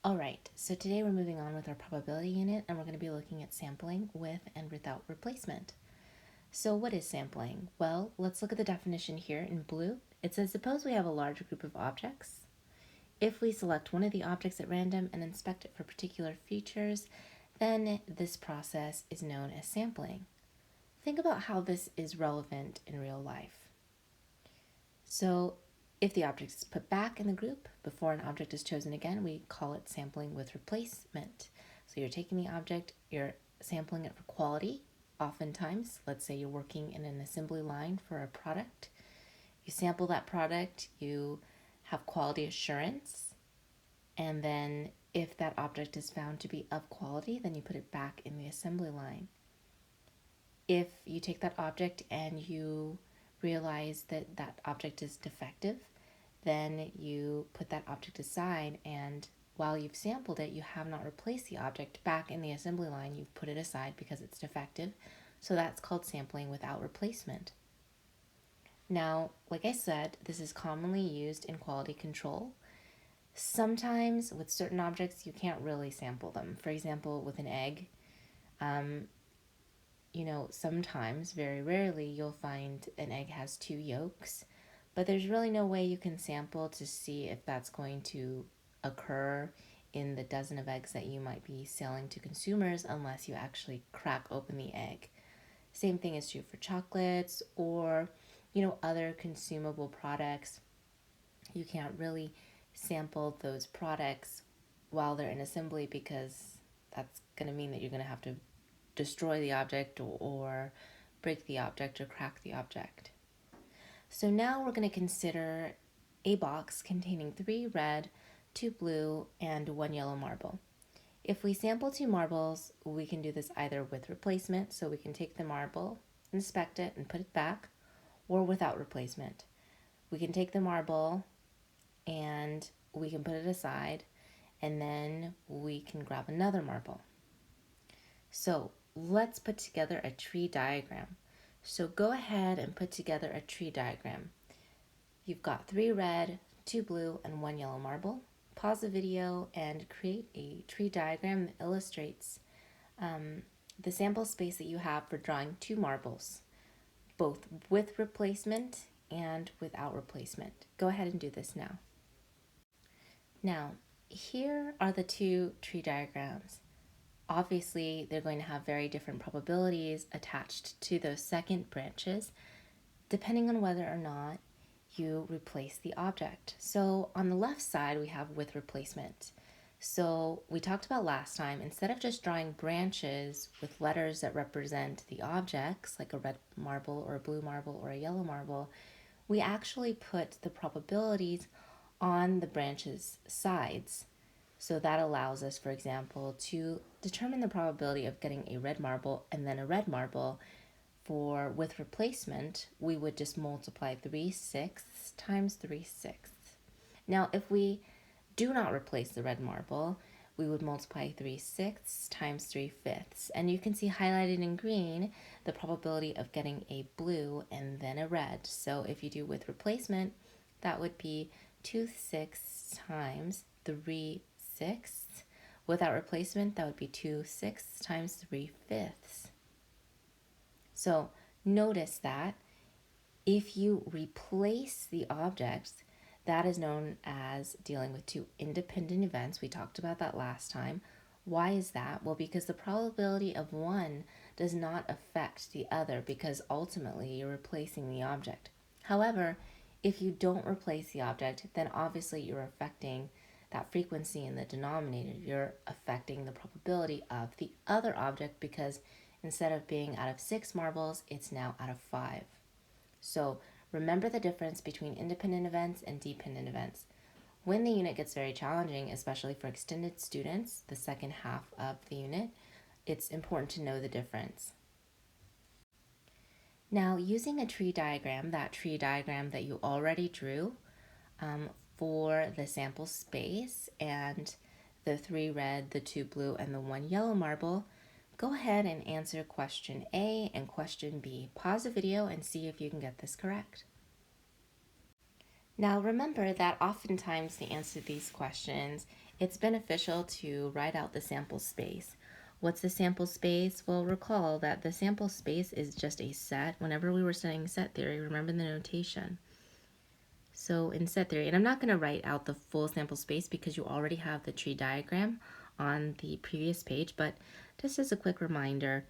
All right, so today we're moving on with our probability unit and we're going to be looking at sampling with and without replacement. So what is sampling? Well, let's look at the definition here in blue. It says, suppose we have a large group of objects. If we select one of the objects at random and inspect it for particular features, then this process is known as sampling. Think about how this is relevant in real life. So if the object is put back in the group before an object is chosen again, we call it sampling with replacement. So you're taking the object, you're sampling it for quality. Oftentimes, let's say you're working in an assembly line for a product. You sample that product, you have quality assurance, and then if that object is found to be of quality, then you put it back in the assembly line. If you take that object and you realize that that object is defective, then you put that object aside, and while you've sampled it, you have not replaced the object back in the assembly line. You've put it aside because it's defective. So that's called sampling without replacement. Now, like I said, this is commonly used in quality control. Sometimes with certain objects, you can't really sample them. For example, with an egg, sometimes, very rarely, you'll find an egg has two yolks, but there's really no way you can sample to see if that's going to occur in the dozen of eggs that you might be selling to consumers unless you actually crack open the egg. Same thing is true for chocolates or, other consumable products. You can't really sample those products while they're in assembly because that's going to mean that you're going to have to destroy the object or break the object or crack the object. So now we're going to consider a box containing 3 red, 2 blue, and 1 yellow marble. If we sample 2 marbles, we can do this either with replacement, so we can take the marble, inspect it, and put it back, or without replacement. We can take the marble and we can put it aside, and then we can grab another marble. So let's put together a tree diagram. So go ahead and put together a tree diagram. You've got 3 red, 2 blue, and 1 yellow marble. Pause the video and create a tree diagram that illustrates the sample space that you have for drawing 2 marbles, both with replacement and without replacement. Go ahead and do this now. Now, here are the 2 tree diagrams. Obviously, they're going to have very different probabilities attached to those second branches, depending on whether or not you replace the object. So on the left side, we have with replacement. So we talked about last time, instead of just drawing branches with letters that represent the objects, like a red marble or a blue marble or a yellow marble, we actually put the probabilities on the branches' sides. So that allows us, for example, to determine the probability of getting a red marble and then a red marble. For with replacement, we would just multiply 3/6 times 3/6. Now, if we do not replace the red marble, we would multiply 3/6 times 3/5. And you can see highlighted in green the probability of getting a blue and then a red. So if you do with replacement, that would be 2/6 times 3/6. Without replacement, that would be 2/6 times 3/5. So notice that if you replace the objects, that is known as dealing with 2 independent events. We talked about that last time. Why is that? Well, because the probability of one does not affect the other because ultimately you're replacing the object. However, if you don't replace the object, then obviously you're affecting that frequency in the denominator. You're affecting the probability of the other object because instead of being out of 6 marbles, it's now out of 5. So remember the difference between independent events and dependent events. When the unit gets very challenging, especially for extended students, the second half of the unit, it's important to know the difference. Now, using a tree diagram, that tree diagram that you already drew for the sample space and the 3 red, the 2 blue, and the 1 yellow marble, go ahead and answer question A and question B. Pause the video and see if you can get this correct. Now remember that oftentimes to answer these questions, it's beneficial to write out the sample space. What's the sample space? Well, recall that the sample space is just a set. Whenever we were studying set theory, remember the notation. So in set theory, and I'm not going to write out the full sample space because you already have the tree diagram on the previous page, but just as a quick reminder,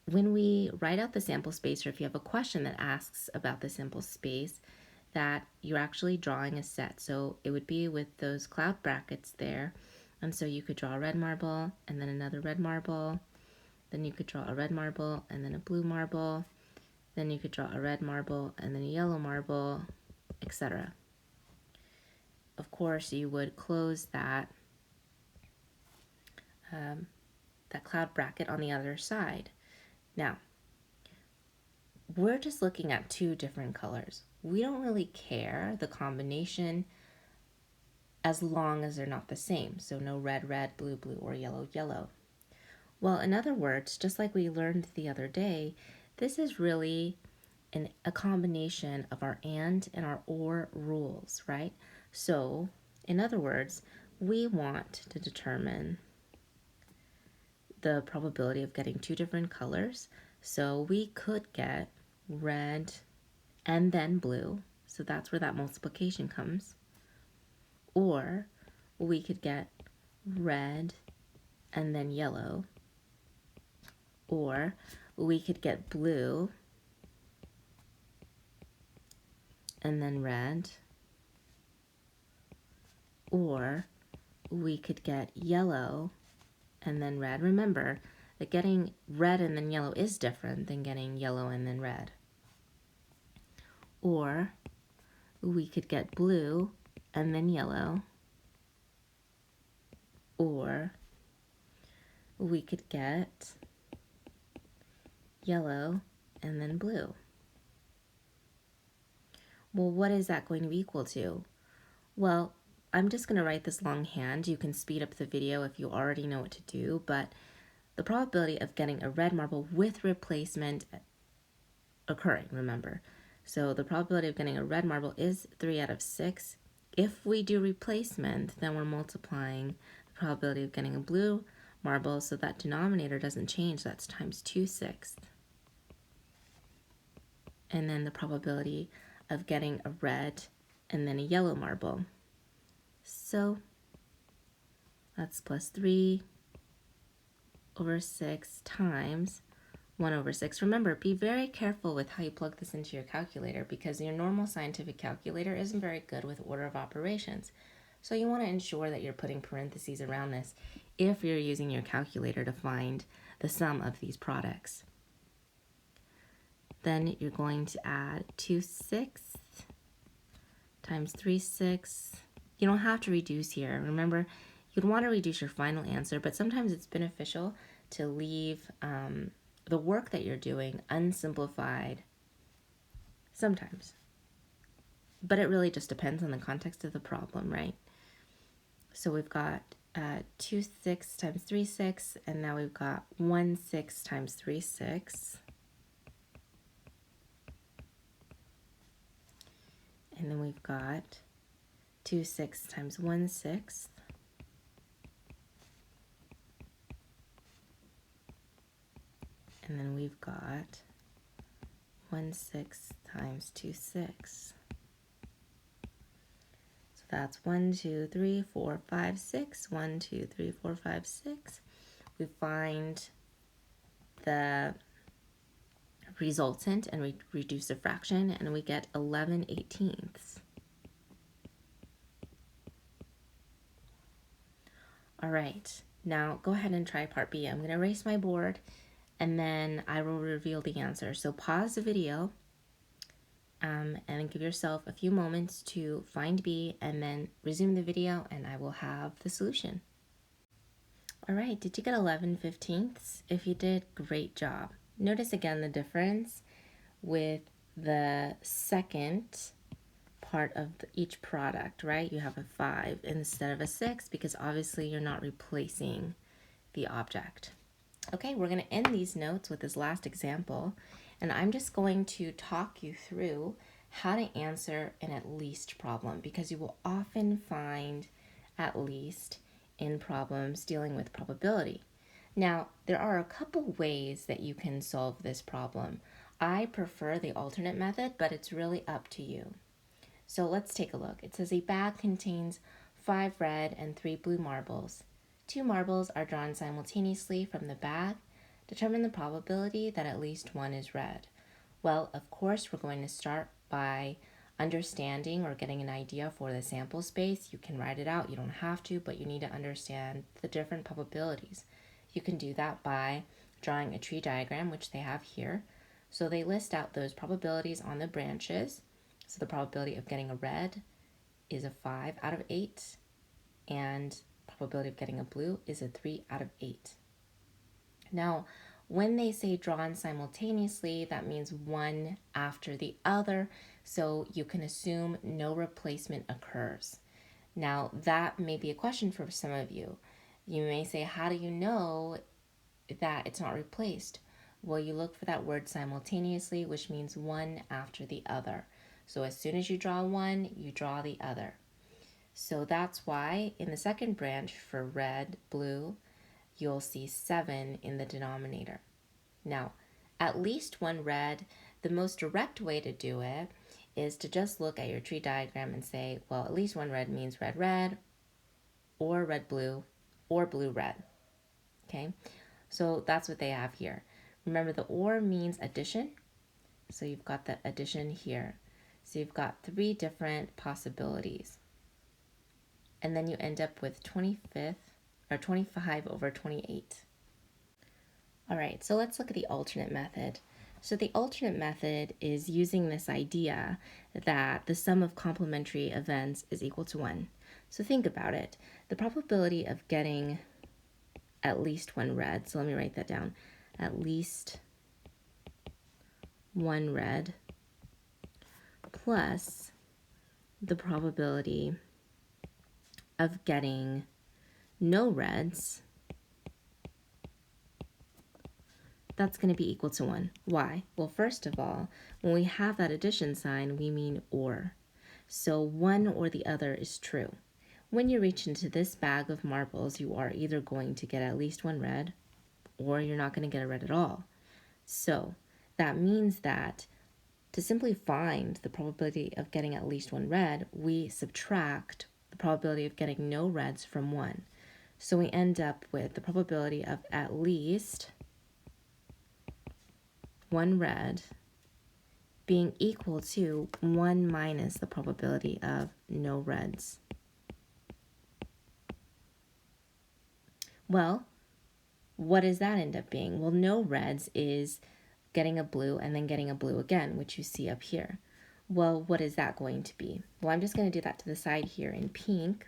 when we write out the sample space, or if you have a question that asks about the sample space, that you're actually drawing a set. So it would be with those cloud brackets there. And so you could draw a red marble and then another red marble. Then you could draw a red marble and then a blue marble. Then you could draw a red marble and then a yellow marble, etc. Of course, you would close that cloud bracket on the other side. Now, we're just looking at two different colors. We don't really care the combination as long as they're not the same. So no red, red, blue, blue, or yellow, yellow. Well, in other words, just like we learned the other day, this is really a combination of our and our or rules, right? So, in other words, we want to determine the probability of getting two different colors. So we could get red and then blue. So that's where that multiplication comes. Or we could get red and then yellow. Or we could get blue and then red. Or we could get yellow and then red. Remember that getting red and then yellow is different than getting yellow and then red. Or we could get blue and then yellow. Or we could get yellow and then blue. Well, what is that going to be equal to? Well, I'm just going to write this longhand. You can speed up the video if you already know what to do, but the probability of getting a red marble with replacement occurring, remember. So the probability of getting a red marble is 3 out of 6. If we do replacement, then we're multiplying the probability of getting a blue marble, so that denominator doesn't change. That's times 2/6. And then the probability of getting a red and then a yellow marble. So that's plus 3/6 times 1/6. Remember, be very careful with how you plug this into your calculator because your normal scientific calculator isn't very good with order of operations. So you want to ensure that you're putting parentheses around this if you're using your calculator to find the sum of these products. Then you're going to add 2/6 times 3/6. You don't have to reduce here. Remember, you'd want to reduce your final answer, but sometimes it's beneficial to leave the work that you're doing unsimplified sometimes. But it really just depends on the context of the problem, right? So we've got 2/6 times 3/6, and now we've got 1/6 times 3/6. And then we've got 2/6 times 1/6. And then we've got 1/6 times 2/6. So that's 1, 2, 3, 4, 5, 6. 1, 2, 3, 4, 5, 6. We find the resultant and we reduce the fraction and we get 11/18. All right, now go ahead and try part B. I'm going to erase my board and then I will reveal the answer. So pause the video and give yourself a few moments to find B and then resume the video and I will have the solution. All right, did you get 11/15? If you did, great job. Notice again the difference with the second part of each product, right? You have a 5 instead of a 6 because obviously you're not replacing the object. Okay, we're going to end these notes with this last example, and I'm just going to talk you through how to answer an at least problem, because you will often find at least in problems dealing with probability. Now, there are a couple ways that you can solve this problem. I prefer the alternate method, but it's really up to you. So let's take a look. It says a bag contains 5 red and 3 blue marbles. 2 marbles are drawn simultaneously from the bag. Determine the probability that at least one is red. Well, of course, we're going to start by understanding or getting an idea for the sample space. You can write it out, you don't have to, but you need to understand the different probabilities. You can do that by drawing a tree diagram, which they have here. So they list out those probabilities on the branches. So the probability of getting a red is a 5 out of 8, and probability of getting a blue is a 3 out of 8. Now, when they say drawn simultaneously, that means one after the other, so you can assume no replacement occurs. Now, that may be a question for some of you. You may say, how do you know that it's not replaced? Well, you look for that word simultaneously, which means one after the other. So as soon as you draw one, you draw the other. So that's why in the second branch for red, blue, you'll see 7 in the denominator. Now, at least one red, the most direct way to do it is to just look at your tree diagram and say, well, at least one red means red, red, or red, blue, or blue, red. Okay, so that's what they have here. Remember, the or means addition. So you've got the addition here. So you've got 3 different possibilities. And then you end up with 25 over 28. All right, so let's look at the alternate method. So the alternate method is using this idea that the sum of complementary events is equal to 1. So think about it. The probability of getting at least one red, so let me write that down, at least one red plus the probability of getting no reds, that's going to be equal to 1. Why? Well, first of all, when we have that addition sign, we mean or. So one or the other is true. When you reach into this bag of marbles, you are either going to get at least one red, or you're not going to get a red at all. So that means that to simply find the probability of getting at least one red, we subtract the probability of getting no reds from 1. So we end up with the probability of at least one red being equal to 1 minus the probability of no reds. Well, what does that end up being? Well, no reds is getting a blue and then getting a blue again, which you see up here. Well, what is that going to be? Well, I'm just going to do that to the side here in pink.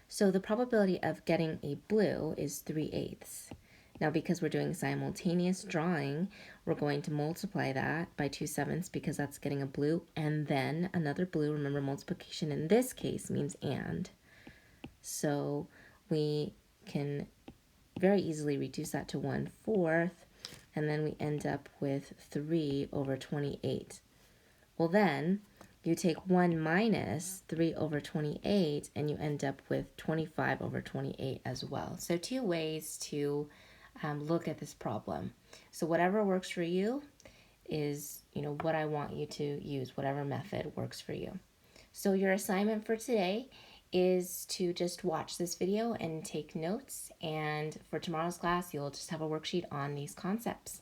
So the probability of getting a blue is 3/8. Now, because we're doing simultaneous drawing, we're going to multiply that by 2/7 because that's getting a blue and then another blue. Remember, multiplication in this case means and. So we can very easily reduce that to 1/4, and then we end up with 3 over 28. Well, then you take 1 minus 3 over 28, and you end up with 25 over 28 as well. So 2 ways to look at this problem. So whatever works for you is, what I want you to use, whatever method works for you. So your assignment for today is to just watch this video and take notes, and for tomorrow's class you'll just have a worksheet on these concepts.